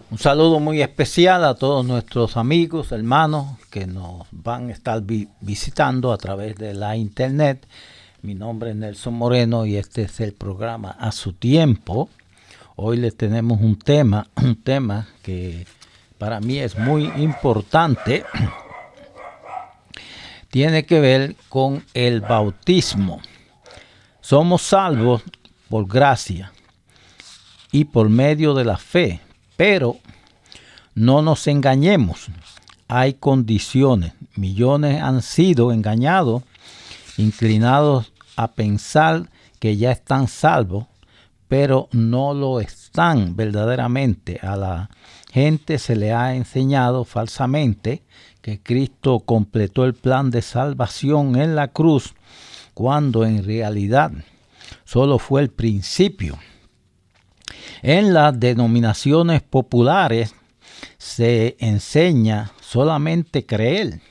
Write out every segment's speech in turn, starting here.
Un saludo muy especial a todos nuestros amigos, hermanos que nos van a estar visitando a través de la internet. Mi nombre es Nelson Moreno y este es el programa A Su Tiempo. Hoy les tenemos un tema que para mí es muy importante. Tiene que ver con el bautismo. Somos salvos por gracia y por medio de la fe, pero no nos engañemos. Hay condiciones. Millones han sido engañados, inclinados a pensar que ya están salvos, pero no lo están verdaderamente. A la gente se le ha enseñado falsamente que Cristo completó el plan de salvación en la cruz, cuando en realidad solo fue el principio. En las denominaciones populares se enseña solamente creer.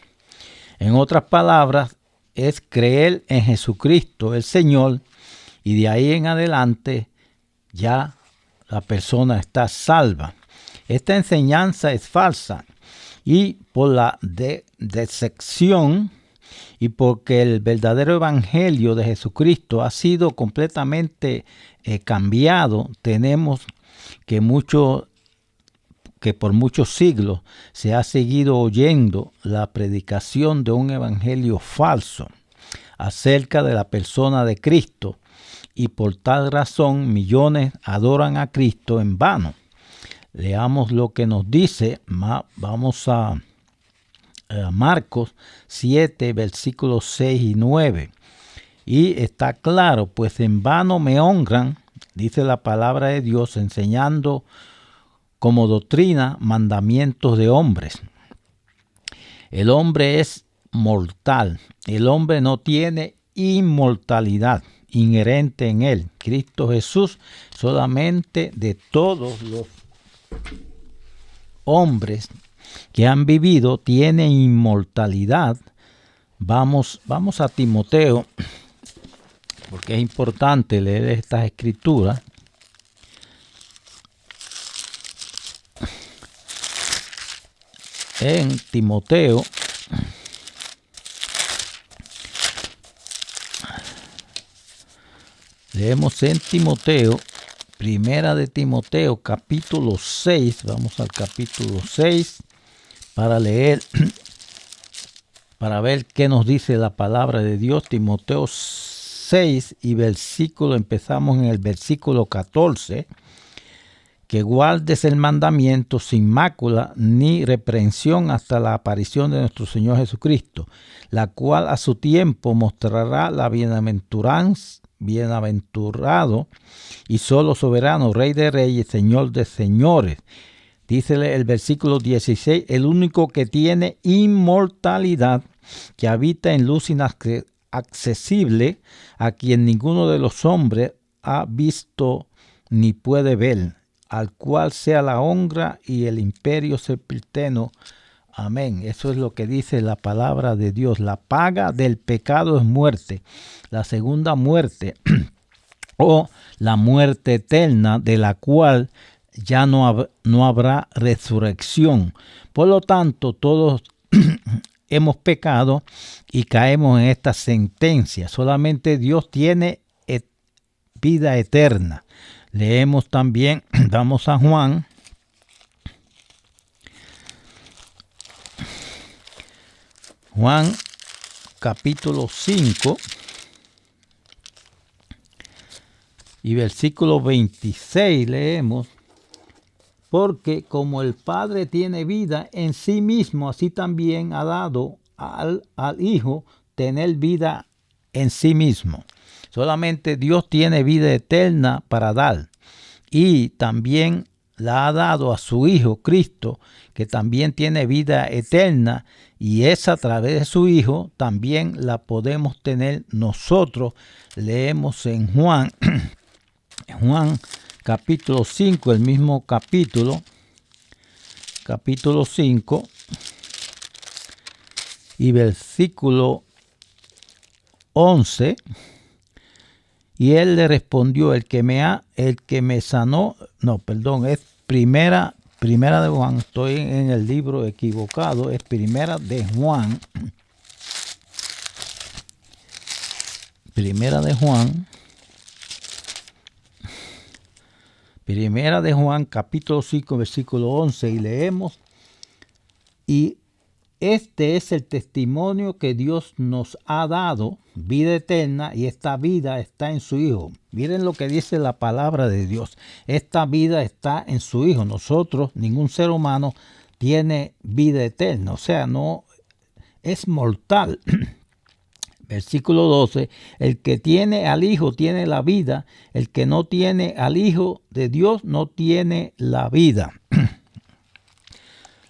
En otras palabras, es creer en Jesucristo el Señor, y de ahí en adelante ya la persona está salva. Esta enseñanza es falsa, y por la decepción y porque el verdadero evangelio de Jesucristo ha sido completamente cambiado, tenemos que por muchos siglos se ha seguido oyendo la predicación de un evangelio falso acerca de la persona de Cristo, y por tal razón millones adoran a Cristo en vano. Leamos lo que nos dice. Vamos a Marcos 7, versículos 6 y 9. Y está claro, pues en vano me honran, dice la palabra de Dios, enseñando como doctrina mandamientos de hombres. El hombre es mortal. El hombre no tiene inmortalidad inherente en él. Cristo Jesús solamente de todos los hombres que han vivido tiene inmortalidad. Vamos a Timoteo, porque es importante leer estas escrituras. En Timoteo, leemos en Timoteo, primera de Timoteo, capítulo 6. Vamos al capítulo 6 para leer, para ver qué nos dice la palabra de Dios. Timoteo 6 y empezamos en el versículo 14. Que guardes el mandamiento sin mácula ni reprensión hasta la aparición de nuestro Señor Jesucristo, la cual a su tiempo mostrará la bienaventurado y solo soberano, Rey de reyes, Señor de señores. Dícele el versículo 16, el único que tiene inmortalidad, que habita en luz inaccesible, a quien ninguno de los hombres ha visto ni puede ver, al cual sea la honra y el imperio sempiterno. Amén. Eso es lo que dice la palabra de Dios. La paga del pecado es muerte. La segunda muerte o la muerte eterna, de la cual ya no habrá resurrección. Por lo tanto, todos hemos pecado y caemos en esta sentencia. Solamente Dios tiene vida eterna. Leemos también, vamos a Juan. Juan capítulo 5 y versículo 26 leemos. Porque como el Padre tiene vida en sí mismo, así también ha dado al Hijo tener vida en sí mismo. Solamente Dios tiene vida eterna para dar, y también la ha dado a su Hijo Cristo, que también tiene vida eterna, y es a través de su Hijo también la podemos tener nosotros. Leemos en Juan capítulo 5, el mismo capítulo 5 y versículo 11. Y él le respondió, es primera Primera de Juan, estoy en el libro equivocado, es Primera de Juan. Primera de Juan. Primera de Juan, capítulo 5, versículo 11, y leemos: y este es el testimonio que Dios nos ha dado, vida eterna, y esta vida está en su Hijo. Miren lo que dice la palabra de Dios. Esta vida está en su Hijo. Nosotros, ningún ser humano tiene vida eterna, o sea, no es mortal. Versículo 12, el que tiene al Hijo tiene la vida, el que no tiene al Hijo de Dios no tiene la vida.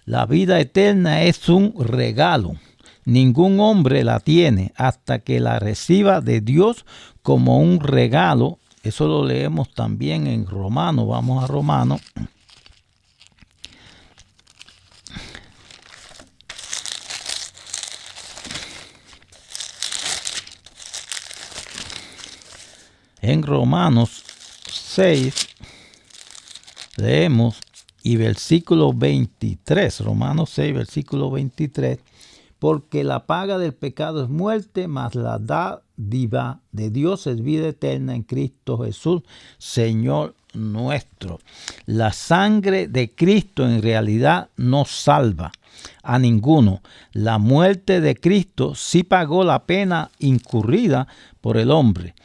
La vida eterna es un regalo. Ningún hombre la tiene hasta que la reciba de Dios como un regalo. Eso lo leemos también en Romanos. Vamos a Romanos. En Romanos 6 leemos y versículo 23, Romanos 6, versículo 23, porque la paga del pecado es muerte, mas la dádiva de Dios es vida eterna en Cristo Jesús, Señor nuestro. La sangre de Cristo en realidad no salva a ninguno. La muerte de Cristo sí pagó la pena incurrida por el hombre,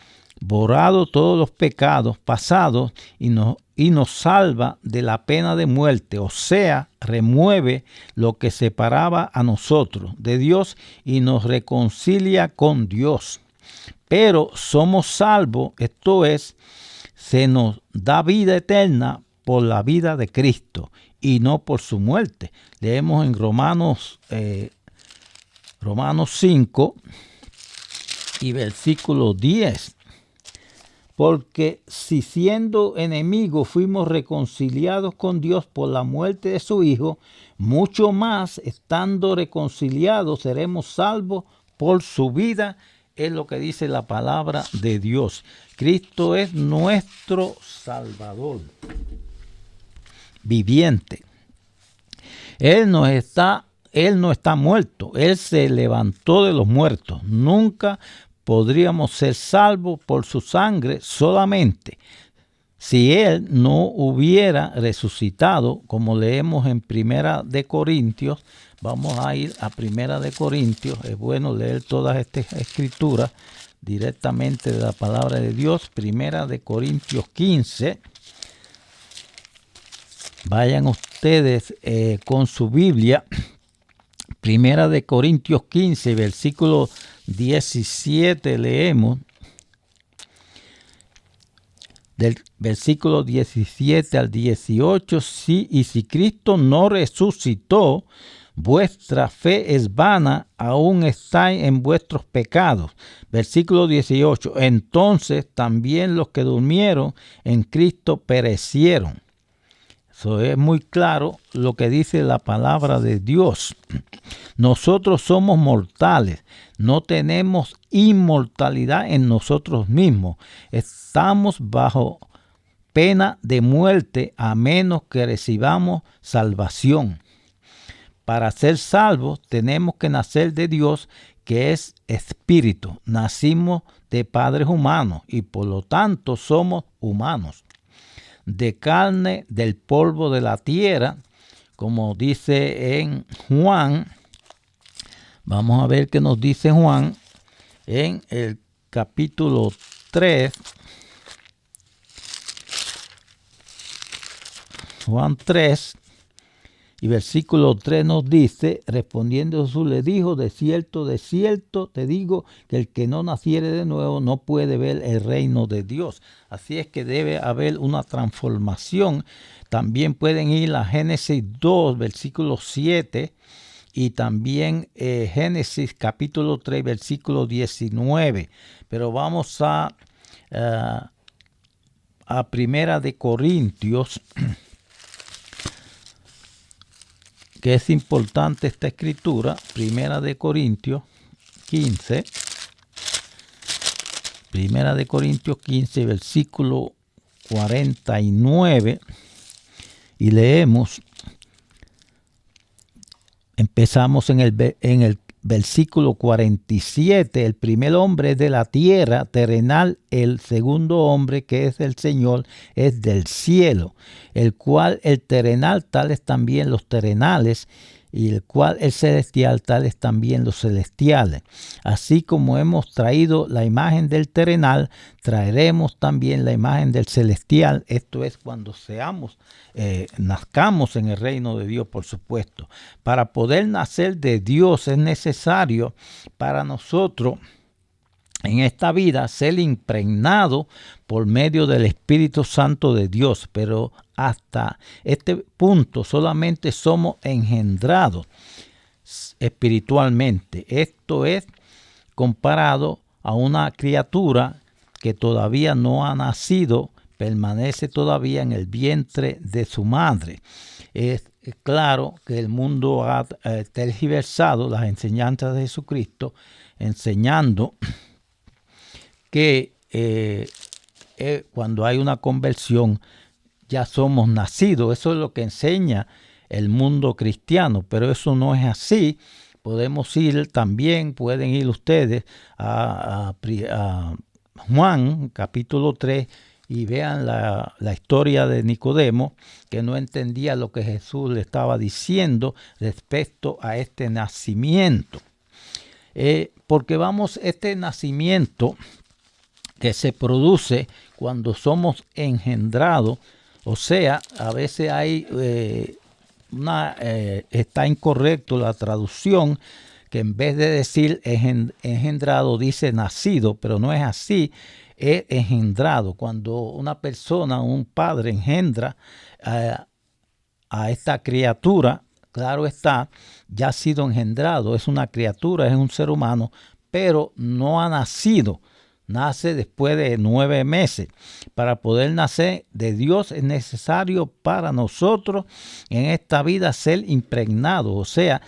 borrado todos los pecados pasados y nos salva de la pena de muerte, o sea, remueve lo que separaba a nosotros de Dios y nos reconcilia con Dios. Pero somos salvos, esto es, se nos da vida eterna por la vida de Cristo y no por su muerte. Leemos en Romanos 5 y versículo 10. Porque si siendo enemigos fuimos reconciliados con Dios por la muerte de su Hijo, mucho más estando reconciliados seremos salvos por su vida, es lo que dice la palabra de Dios. Cristo es nuestro Salvador viviente. Él no está muerto, Él se levantó de los muertos. Nunca podríamos ser salvos por su sangre solamente si Él no hubiera resucitado, como leemos en Primera de Corintios. Vamos a ir a Primera de Corintios. Es bueno leer todas estas escrituras directamente de la palabra de Dios. Primera de Corintios 15. Vayan ustedes con su Biblia. Primera de Corintios 15, versículo 17 leemos. Del versículo 17 al 18, y si Cristo no resucitó, vuestra fe es vana, aún estáis en vuestros pecados. Versículo 18, entonces también los que durmieron en Cristo perecieron. Eso es muy claro lo que dice la palabra de Dios. Nosotros somos mortales, no tenemos inmortalidad en nosotros mismos. Estamos bajo pena de muerte a menos que recibamos salvación. Para ser salvos tenemos que nacer de Dios, que es espíritu. Nacimos de padres humanos y por lo tanto somos humanos. De carne del polvo de la tierra, como dice en Juan. Vamos a ver qué nos dice Juan en el capítulo 3. Juan 3 y versículo 3 nos dice, respondiendo Jesús le dijo, de cierto te digo que el que no naciere de nuevo no puede ver el reino de Dios. Así es que debe haber una transformación. También pueden ir a Génesis 2, versículo 7 y también Génesis capítulo 3, versículo 19. Pero vamos a Primera de Corintios, que es importante esta escritura. Primera de Corintios 15. Primera de Corintios 15, versículo 49. Y leemos, empezamos en el versículo 47, el primer hombre es de la tierra terrenal, el segundo hombre, que es el Señor, es del cielo, el cual el terrenal, tales también los terrenales, y el cual el celestial, tales también los celestiales. Así como hemos traído la imagen del terrenal, traeremos también la imagen del celestial. Esto es cuando nazcamos en el reino de Dios, por supuesto. Para poder nacer de Dios es necesario para nosotros en esta vida ser impregnado por medio del Espíritu Santo de Dios, pero hasta este punto solamente somos engendrados espiritualmente. Esto es comparado a una criatura que todavía no ha nacido, permanece todavía en el vientre de su madre. Es claro que el mundo ha tergiversado las enseñanzas de Jesucristo, enseñando que cuando hay una conversión ya somos nacidos. Eso es lo que enseña el mundo cristiano, pero eso no es así. Podemos ir también, pueden ir ustedes a Juan capítulo 3 y vean la historia de Nicodemo, que no entendía lo que Jesús le estaba diciendo respecto a este nacimiento. Porque este nacimiento que se produce cuando somos engendrados, o sea, a veces hay está incorrecto la traducción, que en vez de decir engendrado dice nacido, pero no es así, es engendrado. Cuando una persona, un padre engendra a esta criatura, claro está, ya ha sido engendrado, es una criatura, es un ser humano, pero no ha nacido. Nace después de 9 meses. Para poder nacer de Dios es necesario para nosotros en esta vida ser impregnados, o sea,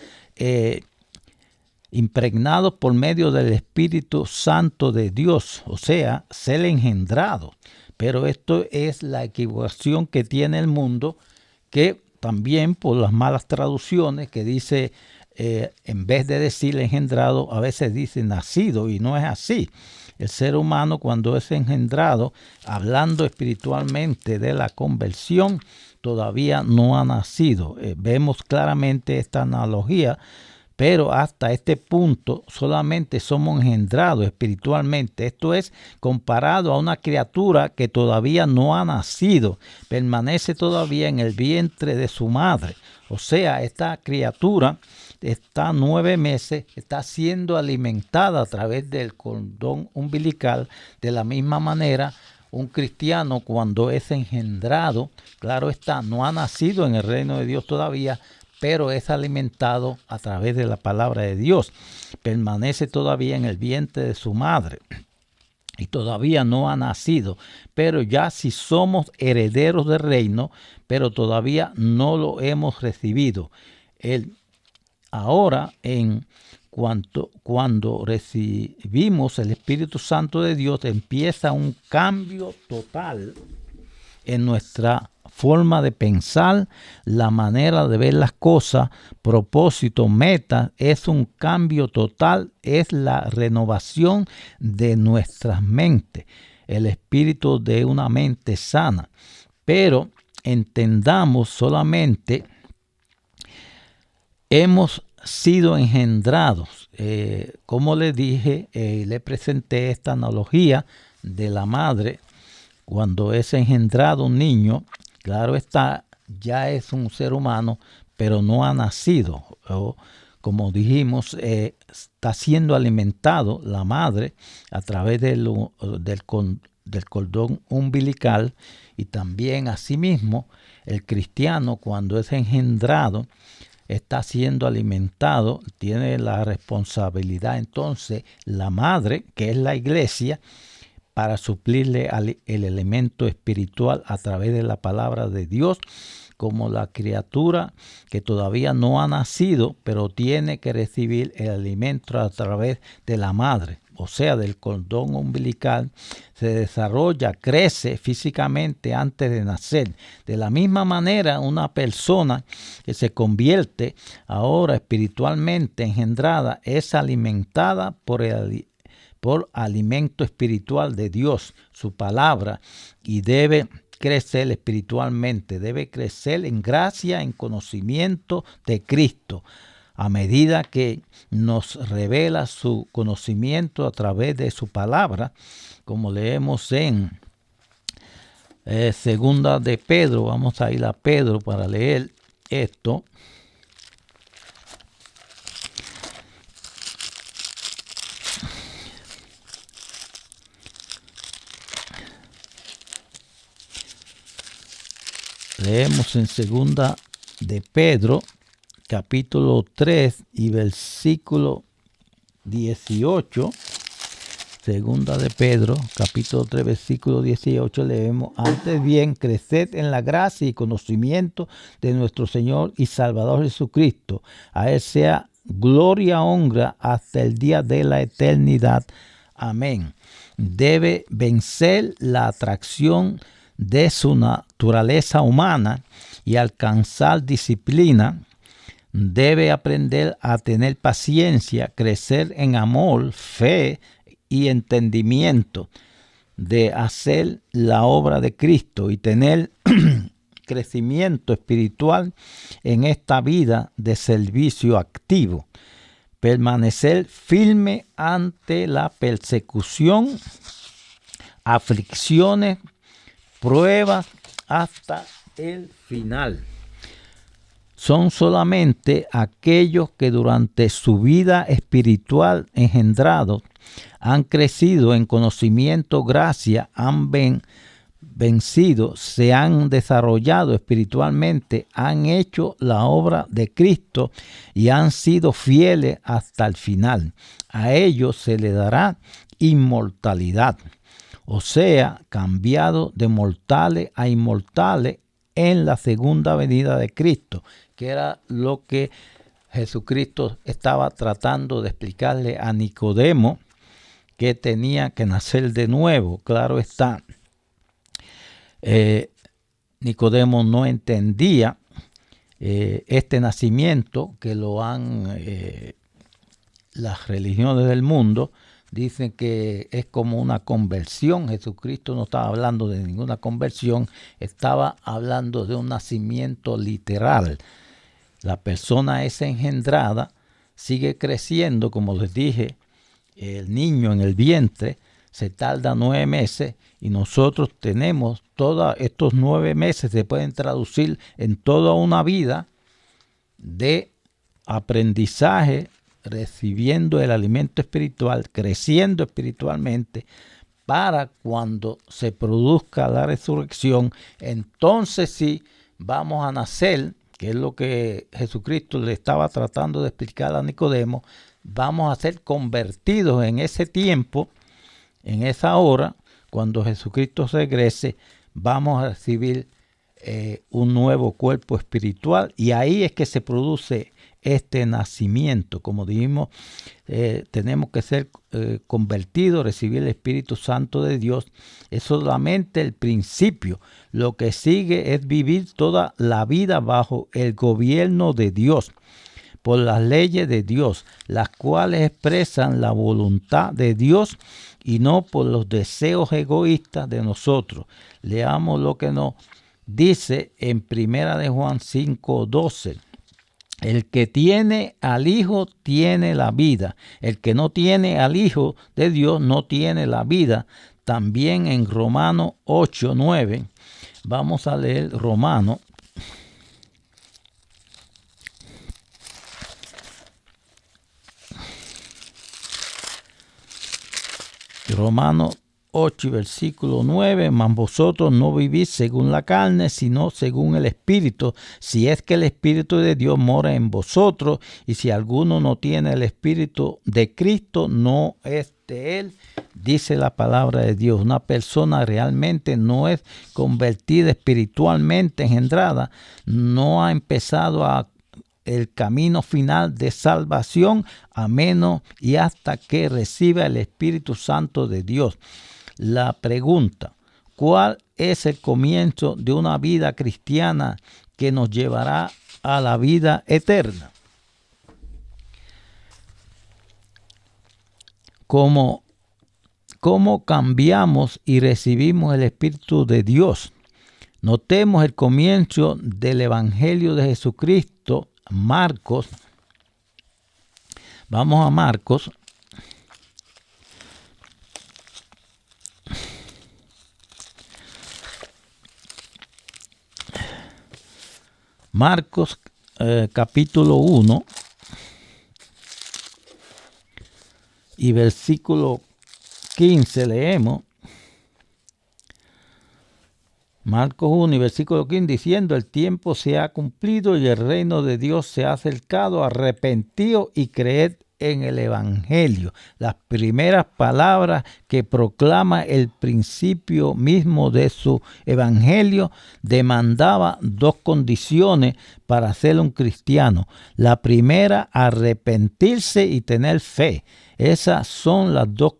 impregnados por medio del Espíritu Santo de Dios, o sea, ser engendrados. Pero esto es la equivocación que tiene el mundo, que también por las malas traducciones que dice, en vez de decir engendrado, a veces dice nacido, y no es así. El ser humano, cuando es engendrado, hablando espiritualmente de la conversión, todavía no ha nacido. Vemos claramente esta analogía, pero hasta este punto solamente somos engendrados espiritualmente. Esto es comparado a una criatura que todavía no ha nacido, permanece todavía en el vientre de su madre. O sea, esta criatura está 9 meses, está siendo alimentada a través del cordón umbilical. De la misma manera, un cristiano cuando es engendrado, claro está, no ha nacido en el reino de Dios todavía, pero es alimentado a través de la palabra de Dios. Permanece todavía en el vientre de su madre y todavía no ha nacido, pero ya si somos herederos del reino, pero todavía no lo hemos recibido. Ahora, cuando recibimos el Espíritu Santo de Dios, empieza un cambio total en nuestra forma de pensar, la manera de ver las cosas, propósito, meta. Es un cambio total, es la renovación de nuestras mentes, el espíritu de una mente sana. Pero entendamos solamente, hemos sido engendrados. Como le dije, le presenté esta analogía de la madre. Cuando es engendrado un niño, claro está, ya es un ser humano, pero no ha nacido. Como dijimos, está siendo alimentado la madre a través del cordón umbilical, y también asimismo el cristiano cuando es engendrado está siendo alimentado, tiene la responsabilidad entonces la madre, que es la iglesia, para suplirle el elemento espiritual a través de la palabra de Dios, como la criatura que todavía no ha nacido, pero tiene que recibir el alimento a través de la madre. o sea, del cordón umbilical, se desarrolla, crece físicamente antes de nacer. De la misma manera, una persona que se convierte ahora espiritualmente engendrada es alimentada por alimento espiritual de Dios, su palabra, y debe crecer espiritualmente, debe crecer en gracia, en conocimiento de Cristo, a medida que nos revela su conocimiento a través de su palabra, como leemos en segunda de Pedro. Vamos a ir a Pedro para leer esto. Leemos en segunda de Pedro, capítulo 3 y versículo 18. Segunda de Pedro, capítulo 3, versículo 18, leemos: antes bien, creced en la gracia y conocimiento de nuestro Señor y Salvador Jesucristo. A Él sea gloria, honra, hasta el día de la eternidad. Amén. Debe vencer la atracción de su naturaleza humana y alcanzar disciplina. Debe aprender a tener paciencia, crecer en amor, fe y entendimiento, de hacer la obra de Cristo y tener crecimiento espiritual en esta vida de servicio activo. Permanecer firme ante la persecución, aflicciones, pruebas hasta el final. Son solamente aquellos que durante su vida espiritual engendrados han crecido en conocimiento, gracia, han vencido, se han desarrollado espiritualmente, han hecho la obra de Cristo y han sido fieles hasta el final. A ellos se les dará inmortalidad, o sea, cambiado de mortales a inmortales en la segunda venida de Cristo, que era lo que Jesucristo estaba tratando de explicarle a Nicodemo, que tenía que nacer de nuevo. Claro está, Nicodemo no entendía este nacimiento que lo han las religiones del mundo. Dicen que es como una conversión. Jesucristo no estaba hablando de ninguna conversión, estaba hablando de un nacimiento literal. La persona es engendrada, sigue creciendo, como les dije, el niño en el vientre se tarda 9 meses y nosotros tenemos todos estos 9 meses, se pueden traducir en toda una vida de aprendizaje, recibiendo el alimento espiritual, creciendo espiritualmente, para cuando se produzca la resurrección, entonces sí vamos a nacer, que es lo que Jesucristo le estaba tratando de explicar a Nicodemo. Vamos a ser convertidos en ese tiempo, en esa hora, cuando Jesucristo regrese, vamos a recibir un nuevo cuerpo espiritual, y ahí es que se produce este nacimiento. Como dijimos, tenemos que ser convertidos, recibir el Espíritu Santo de Dios. Es solamente el principio. Lo que sigue es vivir toda la vida bajo el gobierno de Dios, por las leyes de Dios, las cuales expresan la voluntad de Dios y no por los deseos egoístas de nosotros. Leamos lo que nos dice en Primera de Juan 5:12. El que tiene al Hijo tiene la vida. El que no tiene al Hijo de Dios no tiene la vida. También en Romanos 8:9. Vamos a leer Romanos. Romanos 8, versículo 9, mas vosotros no vivís según la carne, sino según el Espíritu, si es que el Espíritu de Dios mora en vosotros, y si alguno no tiene el Espíritu de Cristo, no es de él, dice la palabra de Dios. Una persona realmente no es convertida espiritualmente, engendrada, no ha empezado a el camino final de salvación a menos y hasta que reciba el Espíritu Santo de Dios. La pregunta: ¿cuál es el comienzo de una vida cristiana que nos llevará a la vida eterna? ¿Cómo cambiamos y recibimos el Espíritu de Dios? Notemos el comienzo del Evangelio de Jesucristo, Marcos. Vamos a Marcos. Marcos capítulo 1 y versículo 15 leemos. Marcos 1 y versículo 15 diciendo: el tiempo se ha cumplido y el reino de Dios se ha acercado, arrepentíos y creed en el Evangelio. Las primeras palabras que proclama el principio mismo de su Evangelio demandaba dos condiciones para ser un cristiano. La primera, arrepentirse y tener fe. Esas son las dos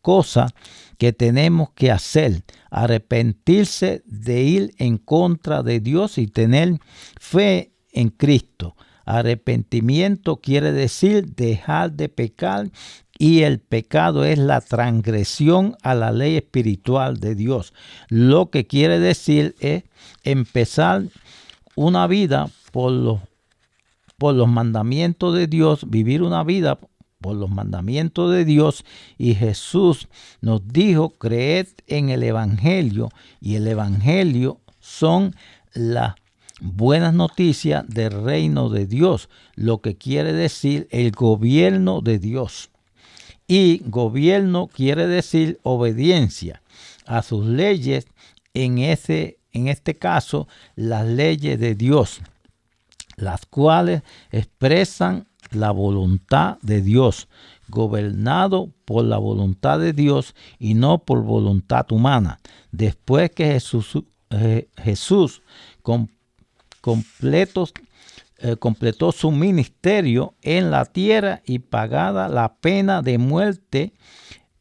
cosas que tenemos que hacer: arrepentirse de ir en contra de Dios y tener fe en Cristo. Arrepentimiento quiere decir dejar de pecar, y el pecado es la transgresión a la ley espiritual de Dios. Lo que quiere decir es empezar una vida por los mandamientos de Dios, vivir una vida por los mandamientos de Dios. Y Jesús nos dijo: creed en el Evangelio, y el Evangelio son las buenas noticias del reino de Dios, lo que quiere decir el gobierno de Dios. Y gobierno quiere decir obediencia a sus leyes, en este caso las leyes de Dios, las cuales expresan la voluntad de Dios, gobernado por la voluntad de Dios y no por voluntad humana. Después que Jesús completó su ministerio en la tierra y pagada la pena de muerte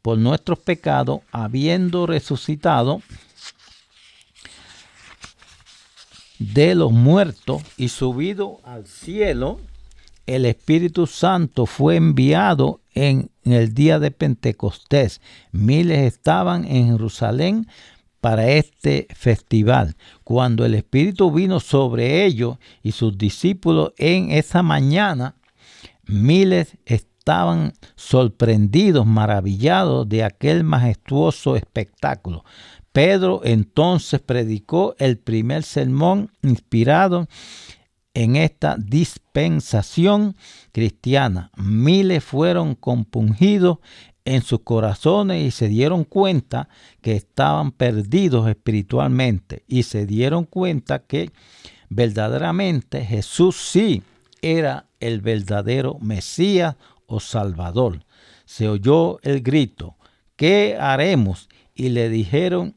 por nuestros pecados, habiendo resucitado de los muertos y subido al cielo, el Espíritu Santo fue enviado en el día de Pentecostés. Miles estaban en Jerusalén para este festival. Cuando el Espíritu vino sobre ellos y sus discípulos en esa mañana, miles estaban sorprendidos, maravillados de aquel majestuoso espectáculo. Pedro entonces predicó el primer sermón inspirado en esta dispensación cristiana. Miles fueron compungidos en sus corazones y se dieron cuenta que estaban perdidos espiritualmente, y se dieron cuenta que verdaderamente Jesús sí era el verdadero Mesías o Salvador. Se oyó el grito: ¿qué haremos? Y le preguntaron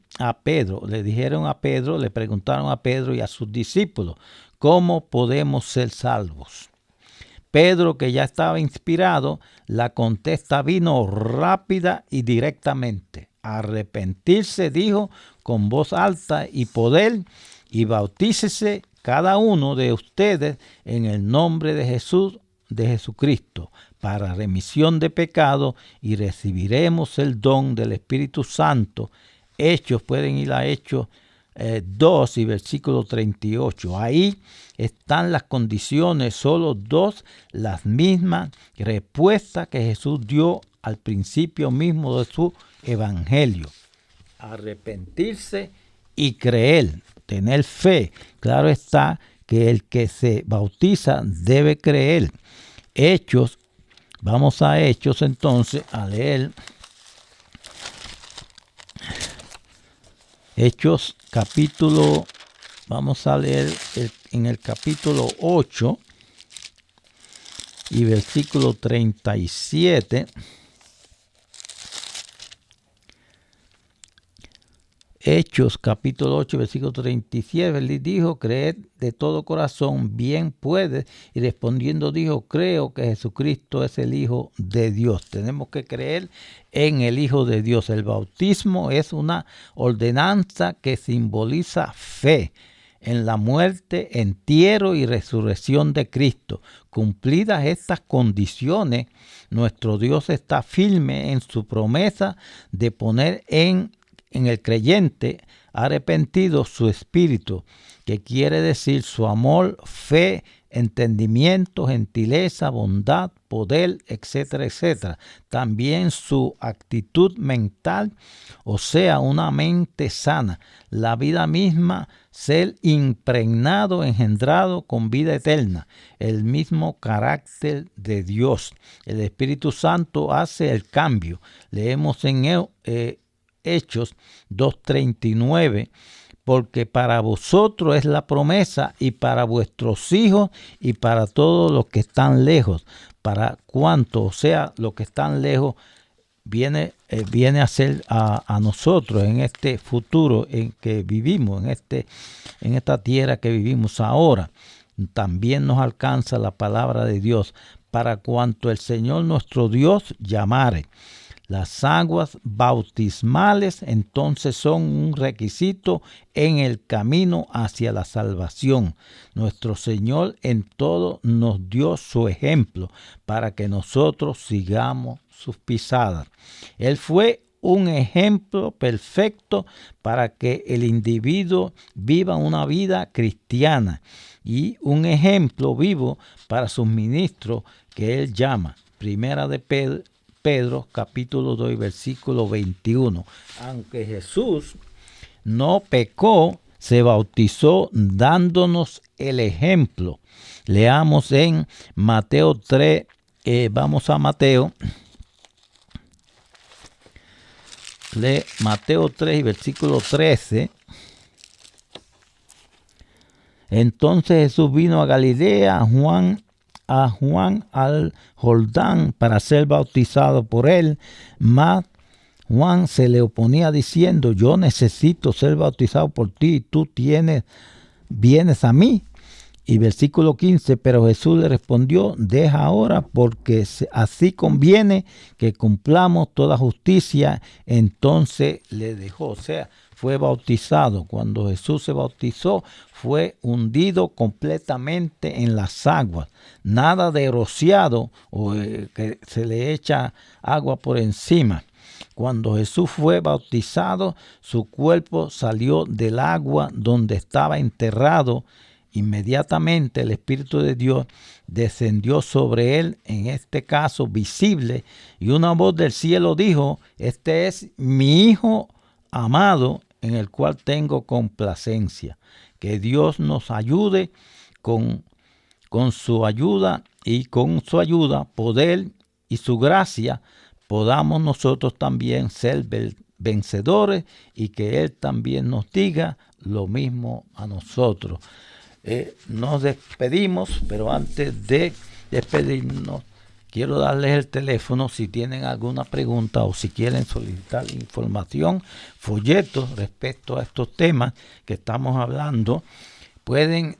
a Pedro y a sus discípulos: ¿cómo podemos ser salvos? Pedro, que ya estaba inspirado, la contesta vino rápida y directamente. Arrepentirse, dijo, con voz alta y poder, y bautícese cada uno de ustedes en el nombre de Jesucristo, para remisión de pecado, y recibiremos el don del Espíritu Santo. Pueden ir a Hechos 2 y versículo 38. Ahí están las condiciones, solo dos, las mismas respuestas que Jesús dio al principio mismo de su evangelio: arrepentirse y creer, tener fe. Claro está que el que se bautiza debe creer. Vamos a Hechos entonces a leer. Hechos capítulo, vamos a leer en el capítulo 8 y versículo 37. Hechos capítulo 8, versículo 37, él dijo, creed de todo corazón, bien puede. Y respondiendo dijo, creo que Jesucristo es el Hijo de Dios. Tenemos que creer en el Hijo de Dios. El bautismo es una ordenanza que simboliza fe en la muerte, entierro y resurrección de Cristo. Cumplidas estas condiciones, nuestro Dios está firme en su promesa de poner en el creyente arrepentido su espíritu, que quiere decir su amor, fe, entendimiento, gentileza, bondad, poder, etcétera, etcétera. También su actitud mental, o sea, una mente sana, la vida misma, ser impregnado, engendrado con vida eterna, el mismo carácter de Dios. El Espíritu Santo hace el cambio. Leemos en Hechos 2:39, porque para vosotros es la promesa y para vuestros hijos y para todos los que están lejos. Para cuanto, o sea, los que están lejos, viene a ser a nosotros en este futuro en que vivimos, en esta tierra que vivimos ahora. También nos alcanza la palabra de Dios, para cuanto el Señor nuestro Dios llamare. Las aguas bautismales entonces son un requisito en el camino hacia la salvación. Nuestro Señor en todo nos dio su ejemplo para que nosotros sigamos sus pisadas. Él fue un ejemplo perfecto para que el individuo viva una vida cristiana y un ejemplo vivo para sus ministros que él llama. Primera de Pedro capítulo 2 versículo 21. Aunque Jesús no pecó, se bautizó dándonos el ejemplo. Leamos en Mateo 3, vamos a Mateo. Mateo 3 versículo 13. Entonces Jesús vino a Galilea, a Juan al Jordán para ser bautizado por él, mas Juan se le oponía diciendo, yo necesito ser bautizado por ti, y tú vienes a mí. Y versículo 15, pero Jesús le respondió, deja ahora, porque así conviene que cumplamos toda justicia. Entonces le dejó, o sea, fue bautizado. Cuando Jesús se bautizó, fue hundido completamente en las aguas. Nada de rociado o que se le echa agua por encima. Cuando Jesús fue bautizado, su cuerpo salió del agua donde estaba enterrado. Inmediatamente el Espíritu de Dios descendió sobre él, en este caso visible, y una voz del cielo dijo, este es mi Hijo amado, en el cual tengo complacencia. Que Dios nos ayude con su ayuda y con su ayuda, poder y su gracia, podamos nosotros también ser vencedores y que Él también nos diga lo mismo a nosotros. Nos despedimos, pero antes de despedirnos, quiero darles el teléfono si tienen alguna pregunta o si quieren solicitar información, folletos respecto a estos temas que estamos hablando. Pueden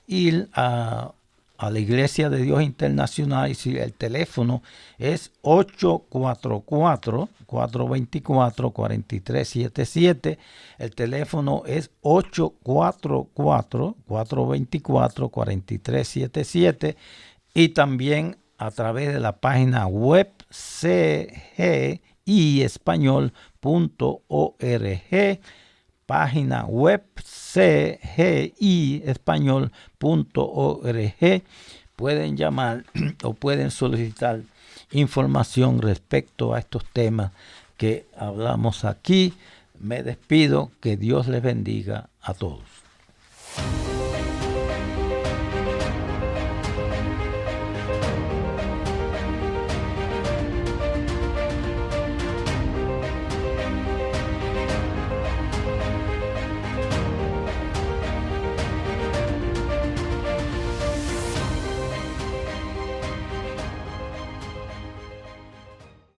ir a la Iglesia de Dios Internacional y si el teléfono es 844-424-4377. El teléfono es 844-424-4377 y también a través de la página web cgiespañol.org, página web cgiespañol.org. Pueden llamar o pueden solicitar información respecto a estos temas que hablamos aquí. Me despido, que Dios les bendiga a todos.